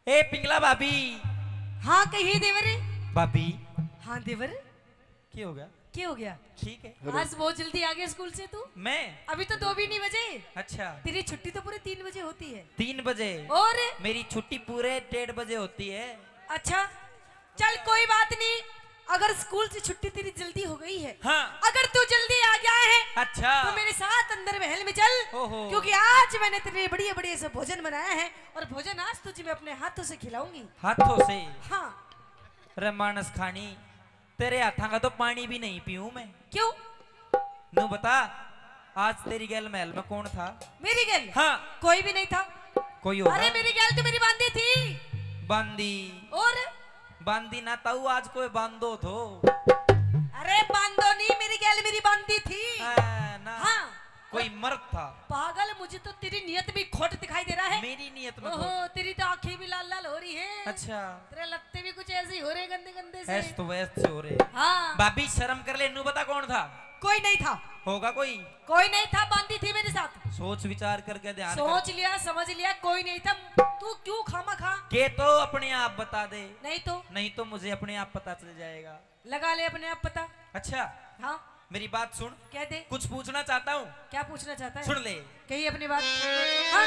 ए पिंगला भाभी। हाँ कहिए देवर। भाभी हाँ देवर। क्या हो गया? क्या हो गया? ठीक है। आज बहुत जल्दी आ गया स्कूल से तू। मैं अभी तो 2 भी नहीं बजे। अच्छा तेरी छुट्टी तो पूरे 3 बजे होती है। 3 बजे? और मेरी छुट्टी पूरे 1:30 बजे होती है। अच्छा चल कोई बात नहीं, अगर स्कूल से छुट्टी तेरी जल्दी हो गई है, हाँ। अगर तू जल्दी आ गया है अच्छा तो मेरे साथ अंदर महल में चल। ओहो। क्योंकि आज मैंने तेरे लिए बढ़िया बढ़िया से भोजन बनाया है और भोजन आज तुझे मैं अपने हाथों से खिलाऊंगी। हाथों से? हाँ। रे मानस खानी, तेरे हाथा का तो पानी भी नहीं पीऊं मैं। क्यों? नू बता, आज तेरी गैल महल में कौन था? मेरी गैल? हाँ। कोई भी नहीं था। कोई होगा? अरे मेरी गैल तो मेरी बांदी थी। बांदी? और बांदी ना ताऊ, आज कोई बांदो थो। अरे बांदो नहीं, मेरी गैल मेरी बांदी थी। ना हाँ। कोई मर्द था। पागल, मुझे तो तेरी नियत भी खोट दिखाई दे रहा है। मेरी नियत में ओहो, तेरी तो आंखें भी लाल लाल हो रही है। अच्छा। तेरे लत्ते भी कुछ ऐसे ही हो रहे गंदे गंदे से। ऐसे तो वैसे से हो रहे। हाँ। भाभी शर्म कर ले, नू बता कौन था? कोई नहीं था। होगा कोई? कोई नहीं था, बांदी थी मेरे साथ। सोच विचार करके ध्यान सोच लिया, समझ लिया, कोई नहीं था। तू क्यों खामा खा? के तो अपने आप बता दे। नहीं तो? नहीं तो मुझे अपने आप पता चल जाएगा। लगा ले अपने आप पता। अच्छा हाँ मेरी बात सुन। कह दे। कुछ पूछना चाहता हूँ। क्या पूछना चाहता है? सुन ले। कही अपनी बात। हाँ?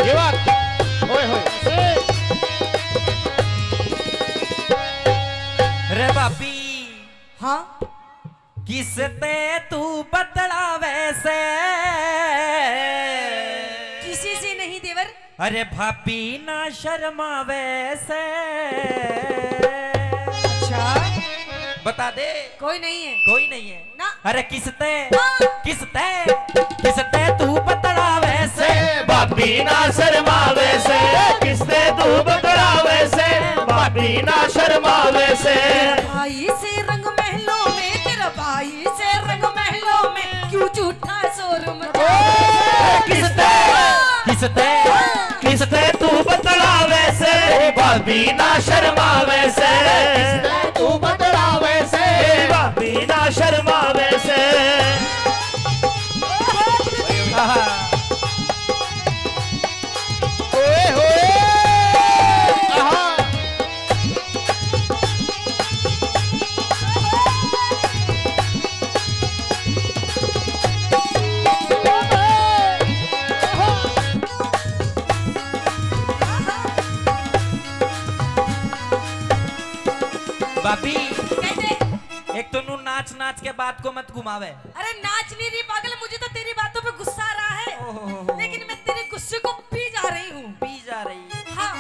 ये बात ओए होए रे भाभी। हाँ किसते तू बदला वैसे? किसी से नहीं देवर। अरे भाभी ना शर्मा वैसे। अच्छा बता दे। कोई नहीं है। कोई नहीं है ना। अरे किसते हाँ। किसते किसते तू बदला वैसे? भाभी ना शर्मा वैसे, किसने तू बदला वैसे, भाभी ना शर्मा वैसे। भाई से रंग महलों में, तेरा भाई से रंग महलों में, क्यों झूठा शोरूम? किसते किसते किसने तू बदला वैसे, भाभी ना शर्मा वैसे, किसने तू बदला वैसे, भाभी ना शर्मा वैसे। ओए होए आहा। भाभी कहते। एक तो नू नाच नाच के बात को मत घुमावे। अरे नाच नहीं रही पागल, मुझे तो तेरी बातों पे गुस्सा आ रहा है, लेकिन मैं तेरे गुस्से को पी जा रही हूँ। पी जा रही है? हाँ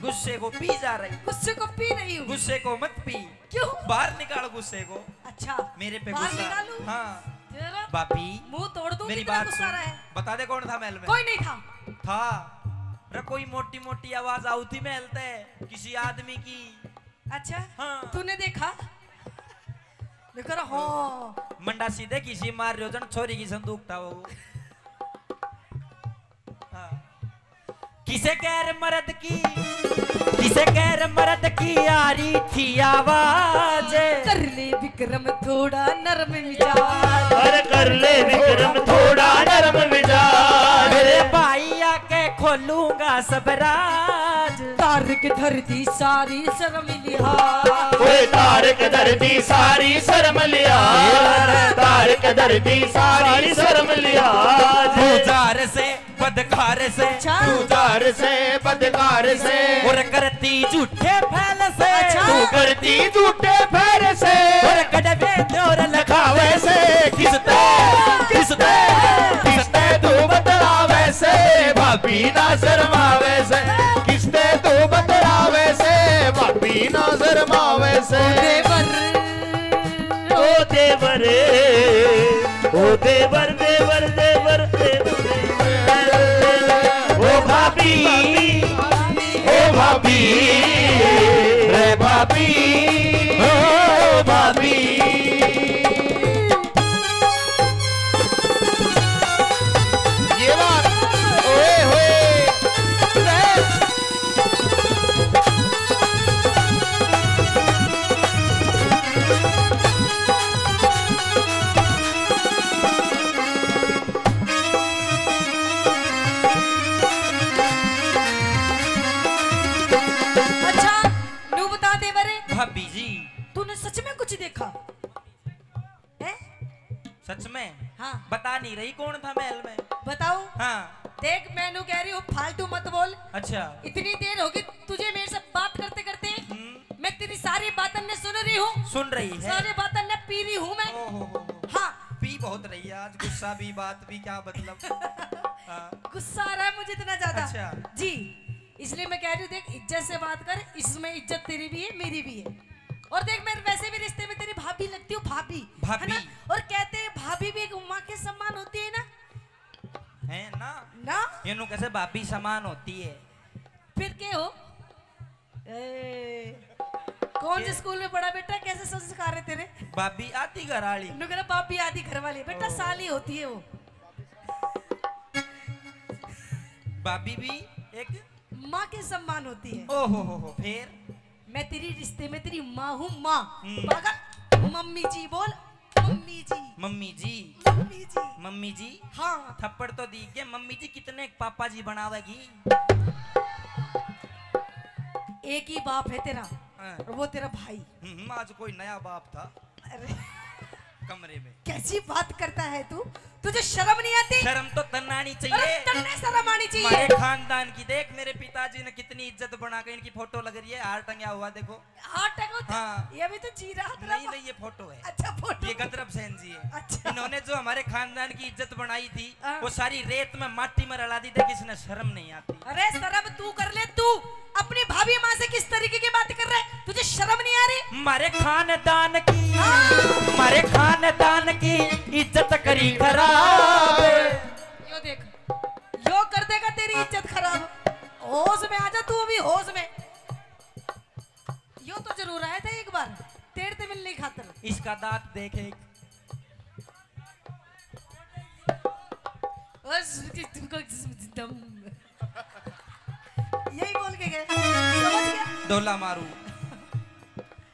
गुस्से को पी जा रही? गुस्से को पी रही हूँ। गुस्से को मत पी। क्यों? बाहर निकाल गुस्से को। अच्छा मेरे पे बाहर गुस्सा। निकालूं? हाँ तेरा भाभी मुंह तोड़ दूं। मेरी कितना बात गुस्सा आ रहा है? सुन। बता दे कौन था महल में? कोई नहीं था। था? अरे कोई मोटी मोटी आवाज आई थी महल से किसी आदमी की। अच्छा हाँ। तूने देखा? देखो ना। हाँ मंडा सीधे किसी मार रहे हो जन छोरी की संदूक था वो। हाँ। किसे कह मर्द की, किसे कह मर्द की आ रही थी आवाज? कर ले विक्रम थोड़ा नरम मिजाज। अरे कर ले विक्रम थोड़ा नरम मिजाज। मेरे भाई आके खोलूंगा सब राज। तारक धरती सारी शर्म लिहाज। ओए तारक दर्दी सारी शर्म लिहाज, तारक दर्दी सारी शर्म लिहाज। गुजार से बदकार से, गुजार से बदकार से, और करती झूठे फैल से। तू करती झूठे फैर से, और कड़वे और लखावे से। किसते किसते किसते तू बदलावे से, भाभी ना शर्मावे से, किसते तू बदलावे से, भाभी ना शर्मावे से। देवर ओ देवर ओ देवर देवर देवर देवर। ओ भाभी ओ भाभी रे भाभी ओ भाभी। ये बात ओए होए महल में। बताऊं? हाँ। देख मैनू कह रही हूँ फालतू मत बोल। अच्छा। इतनी देर होगी तुझे मेरे से बात करते करते। मैं तेरी सारी बातें ने सुन रही हूँ। सुन रही है? सारी बातें ने पी रही हूँ मैं। हाँ पी बहुत रही है आज, गुस्सा भी बात भी क्या मतलब। गुस्सा आ रहा है मुझे इतना ज्यादा। अच्छा। जी इसलिए मैं कह रही हूँ देख इज्जत से बात कर, इसमें इज्जत तेरी भी है मेरी भी है। और देख मैं वैसे भी रिश्ते में तेरी भाभी लगती हूँ, भाभी है ना? और कहते हैं भाभी भी एक माँ के समान होती है ना? है ना? ना ये नु कैसे भाभी समान होती है? फिर क्या हो? कौन से स्कूल में पढ़ा बेटा? कैसे संस्कार है तेरे? भाभी आती घर वाली। भाभी आदि घर वाली बेटा, साली होती है वो। भाभी भी एक माँ के सम्मान होती है। ओहो फिर मैं तेरी रिश्ते में तेरी माँ हूँ, माँ। पागल मम्मी जी बोल, मम्मी जी। मम्मी जी। मम्मी जी। मम्मी जी। हाँ थप्पड़ तो दी के मम्मी जी कितने पापा जी बनावेगी? एक ही बाप है तेरा। हाँ। और वो तेरा भाई। आज कोई नया बाप था अरे कमरे में। कैसी बात करता है तू? तुझे शर्म नहीं आती? शर्म तो तन्ना आनी चाहिए। अरे तन्ने शर्म आनी चाहिए। हमारे खानदान की देख, मेरे पिताजी ने कितनी इज्जत बना के, इनकी फोटो लग रही है, हार टंगा हुआ देखो। हार टंगा? हाँ। ये भी तो जी रहा था। नहीं ये फोटो है। अच्छा फोटो। ये गदरब सेन जी है। अच्छा। इन्होंने जो हमारे खानदान की इज्जत बनाई थी हाँ। वो सारी रेत में माटी में रला दी थी, किसने शर्म नहीं आती। अरे शर्म तू कर ले। तू अपनी भाभी माँ से किस तरीके की बात कर रहा है? तुझे शर्म नहीं आ रही? हमारे खानदान की, हमारे खानदान की इज्जत करी खराब। यो देख, यो कर देगा तेरी इज्जत खराब। होश में आजा तू अभी, होश में। यो तो जरूर आया था एक बार तेरे से मिलने खातिर। इसका दांत देखे। यही बोल के गए, समझ गया? डोला मारू।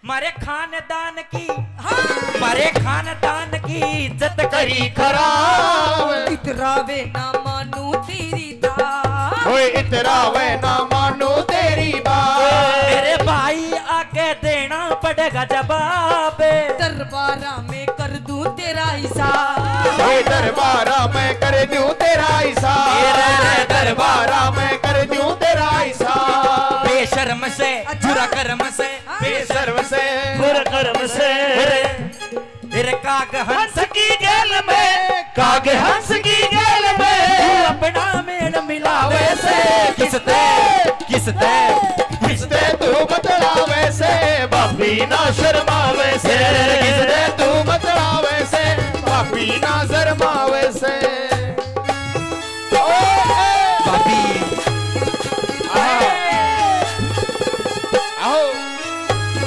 हमारे खानदान की, हाँ। हमारे खानदान की इज्जत करी खराब। इतरावे ना मानू तेरी बात, ओए इतरावे ना मानू तेरी बात। मेरे भाई आके देना पड़ेगा जवाब। दरबारा में कर दूं तेरा हिसाब। ओए दरबारा में कर दूं तेरा हिसाब। दरबारा में कर दूं तेरा हिसाब। बेशर्म से बुरा कर्म से, बेशर्म से बुरा कर्म से, फिर काग हंस की जेल में, काग हंस की जेल में। अपना मेल मिलावे से, किसते किसते किसते तू बतलावे से, भाभी ना शर्मावे से। किसते तू बतलावे से, भाभी ना शर्मावे से। भाभी आओ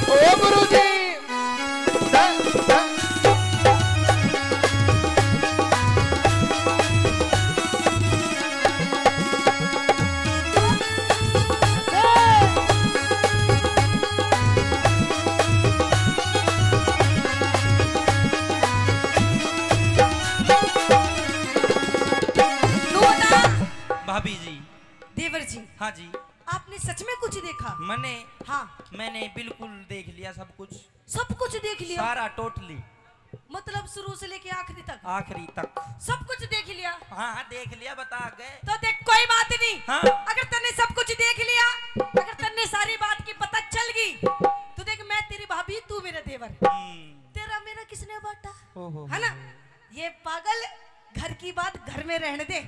ओ गुरुजी। भाभी जी। देवर जी। हाँ जी। आपने सच में कुछ देखा? मैंने बिल्कुल देख लिया सब कुछ। सब कुछ देख लिया? सारा टोटली, मतलब शुरू से लेके आखिरी तक? आखिरी तक सब कुछ देख लिया? हाँ देख लिया, बता गए। तो देख कोई बात नहीं। हाँ। अगर तन्ने सब कुछ देख लिया, अगर तन्ने सारी बात की पता चल गई, तो देख मैं तेरी भाभी, तू मेरा देवर। तेरा मेरा किसने बांटा? है ना? ये पागल घर की बात घर में रहने दे,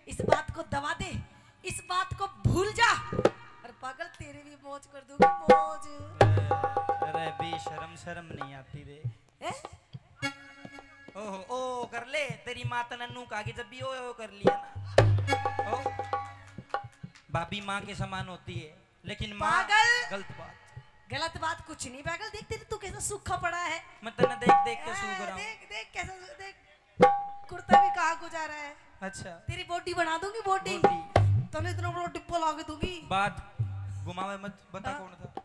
इस बात को दबा दे, इस बात को भूल जा। और पागल तेरे भी मौज कर दूंगी, मौज। अरे बेशरम, शर्म नहीं आती रे। ओहो ओ कर ले, तेरी माँ तो नन्नू का आगे जब भी ओ कर लिया ना। ओ भाभी माँ के समान होती है, लेकिन माँ गलत बात। गलत बात कुछ नहीं पागल। देख तेरे तू कैसा सूखा पड़ा है। मैं तेने देख देख के सूख रहा हूँ। देख देख कैसा, देख कुर्ता भी कहाँ को जा रहा है। अच्छा तेरी बॉडी बना दूंगी, बॉडी तूने इतना बड़ा डिप्पो लाके दूंगी। बात घुमावे मत, बता कौन था?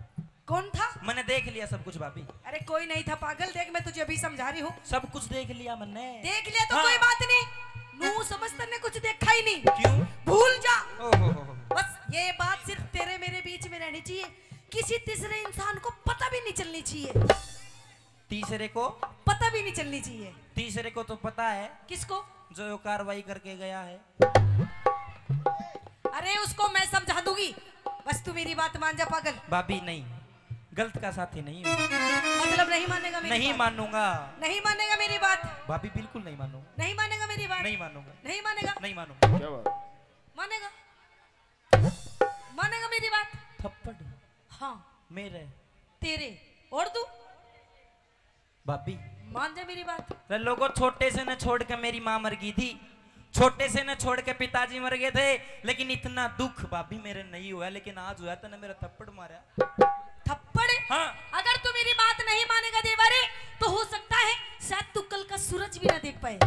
कौन था? मैंने देख लिया सब कुछ भाभी। अरे कोई नहीं था पागल। देख मैं तुझे अभी समझा रही हूँ, सब कुछ देख लिया मैंने। देख लिया तो हाँ। कोई बात नहीं। नू समझता ने कुछ देखा ही नहीं। क्यों? भूल जा। ओहो बस ये बात सिर्फ तेरे मेरे बीच में रहनी चाहिए, किसी तीसरे इंसान को पता भी नहीं चलनी चाहिए। तीसरे को पता भी नहीं चलनी चाहिए। तीसरे को तो पता है, किसको? जो यो कार्रवाई करके गया है। अरे उसको मैं समझा दूंगी, बस तू मेरी बात मान जा पागल। भाभी नहीं, गलत का साथी नहीं हूँ। मतलब नहीं मानेगा मेरी नहीं बात? मानूंगा। नहीं मानेगा मेरी बात? भाभी बिल्कुल नहीं मानूंगा। नहीं मानेगा मेरी बात? नहीं मानूंगा। नहीं मानेगा? नहीं मानूंगा। क्या बात? मानेगा? मानेगा मेरी बात? थप्पड़ हाँ मेरे तेरे और तू भाभी मान जा मेरी बात। वे लोगों छोटे से न छोड़ के मेरी माँ मर गई थी, छोटे से न छोड़ के पिताजी मर गए थे, लेकिन इतना दुख भाभी मेरे नहीं हुआ, लेकिन आज हुआ तो ने मेरा थप्पड़ मारा। थप्पड़? हाँ। अगर तू मेरी बात नहीं मानेगा देवरे, तो हो सकता है शायद तू कल का सूरज भी ना देख पाए।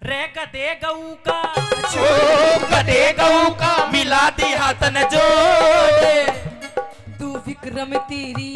रह गधे गऊ का ओ गधे गऊ का मिला दी हाथ न जोड़े। तू विक्रम तेरी,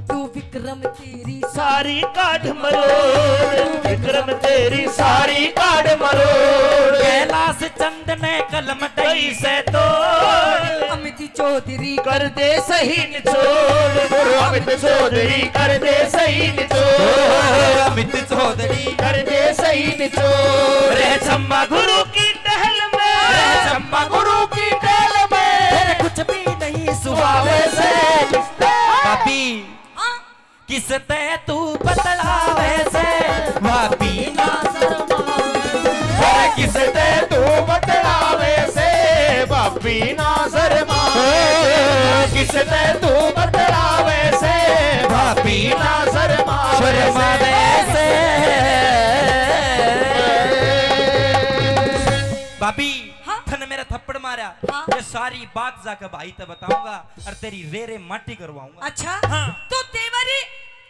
तू विक्रम तेरी सारी काट मरोड़, विक्रम तेरी सारी काट मरोड़। कैलाश चंद ने कलम डई से तोड़। अमित चौधरी कर दे सही निचोड़, गुरु अमित चौधरी कर दे सही निचोड़, अमित चौधरी कर दे सही निचोड़। रे चम्मा गुरु की टहल में, रे चम्मा गुरु की टहल में, तेरे कुछ भी नहीं सुहावे से। भाभी हाँ? किसते तू बतलावे से, भाभी ना अरे किसते तू बतलावे से, भाभी ना शर्मावे। किसते तू बतलावे से, भाभी ना शर्मावे से। भाभी हाँ? थन मेरा थप्पड़ मारा। हाँ? ये सारी बात जाकर भाई तक बताऊंगा और तेरी रेरे माटी करवाऊंगा। अच्छा हाँ। तो देवरी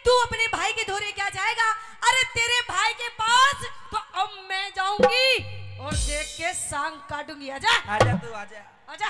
तू अपने भाई के धोरे क्या जाएगा? अरे तेरे भाई के पास तो अब मैं जाऊंगी और देख के सांग काटूंगी। आजा आजा तू आजा। आजा।